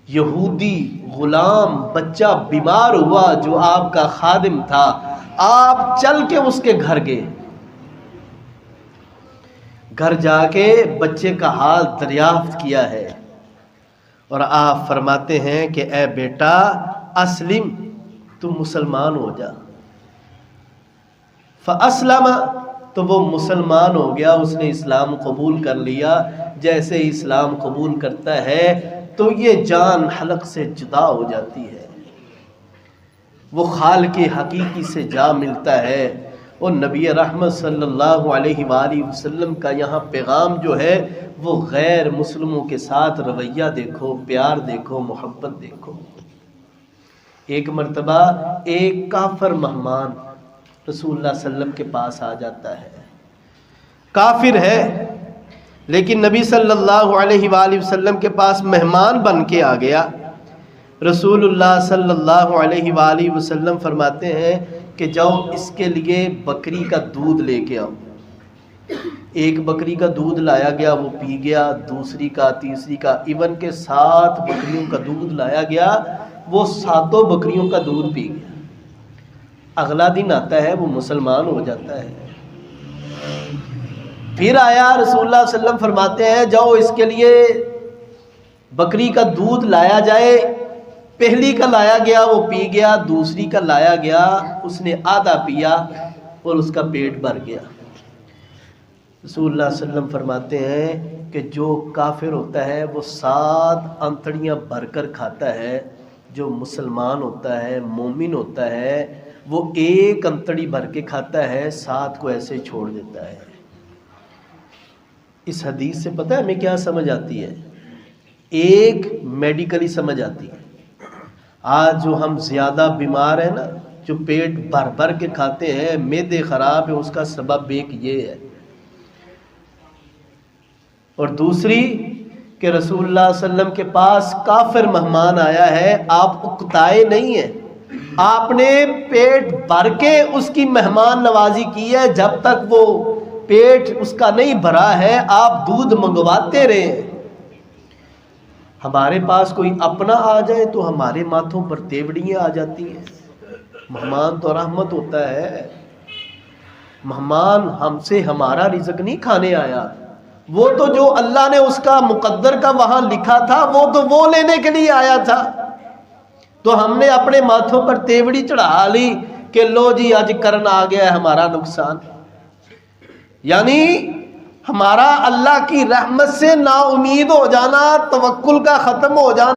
یہودی غلام بچہ بیمار ہوا جو آپ کا خادم تھا، آپ چل کے اس کے گھر گئے، گھر جا کے بچے کا حال دریافت کیا ہے، اور آپ فرماتے ہیں کہ اے بیٹا اسلم، تم مسلمان ہو جا۔ فاسلم، تو وہ مسلمان ہو گیا، اس نے اسلام قبول کر لیا۔ جیسے اسلام قبول کرتا ہے تو یہ جان حلق سے جدا ہو جاتی ہے، وہ خالق حقیقی سے جا ملتا ہے۔ اور نبی رحمت صلی اللہ علیہ وآلہ وسلم کا یہاں پیغام جو ہے وہ غیر مسلموں کے ساتھ رویہ دیکھو، پیار دیکھو، محبت دیکھو۔ ایک مرتبہ ایک کافر مہمان رسول اللہ صلی اللہ علیہ وسلم کے پاس آ جاتا ہے، کافر ہے لیکن نبی صلی اللہ علیہ وآلہ وسلم کے پاس مہمان بن کے آ گیا۔ رسول اللہ صلی اللہ علیہ وآلہ وسلم فرماتے ہیں کہ جاؤ اس کے لیے بکری کا دودھ لے کے آؤ۔ ایک بکری کا دودھ لایا گیا، وہ پی گیا، دوسری کا، تیسری کا، ایون کہ 7 بکریوں کا دودھ لایا گیا، وہ 7 بکریوں کا دودھ پی گیا۔ اگلا دن آتا ہے وہ مسلمان ہو جاتا ہے۔ پھر آیا، رسول اللہ صلی اللہ علیہ وسلم فرماتے ہیں جاؤ اس کے لیے بکری کا دودھ لایا جائے۔ پہلی کا لایا گیا، وہ پی گیا، دوسری کا لایا گیا، اس نے آدھا پیا اور اس کا پیٹ بھر گیا۔ رسول اللہ صلی اللہ علیہ وسلم فرماتے ہیں کہ جو کافر ہوتا ہے وہ 7 انتڑیاں بھر کر کھاتا ہے، جو مسلمان ہوتا ہے، مومن ہوتا ہے، وہ 1 انتڑی بھر کے کھاتا ہے، 7 کو ایسے چھوڑ دیتا ہے۔ اس حدیث سے پتہ ہے ہمیں کیا سمجھ آتی ہے؟ ایک میڈیکلی سمجھ آتی ہے۔ آج جو ہم زیادہ بیمار ہیں نا، جو پیٹ بھر بھر کے کھاتے ہیں، معدے خراب ہے، اس کا سبب ایک یہ ہے۔ اور دوسری کہ رسول اللہ صلی اللہ علیہ وسلم کے پاس کافر مہمان آیا ہے، آپ اکتائے نہیں ہیں، آپ نے پیٹ بھر کے اس کی مہمان نوازی کی ہے۔ جب تک وہ پیٹ اس کا نہیں بھرا ہے آپ دودھ منگواتے رہے۔ ہمارے پاس کوئی اپنا آ جائے تو ہمارے ماتھوں پر تیوڑیاں آ جاتی ہیں۔ مہمان تو رحمت ہوتا ہے، مہمان ہم سے ہمارا رزق نہیں کھانے آیا، وہ تو جو اللہ نے اس کا مقدر کا وہاں لکھا تھا وہ تو وہ لینے کے لیے آیا تھا۔ تو ہم نے اپنے ماتھوں پر تیوڑی چڑھا لی کہ لو جی آج کرن آ گیا ہے ہمارا نقصان۔ یعنی ہمارا اللہ کی رحمت سے نا امید ہو جانا، توکل کا ختم ہو جانا۔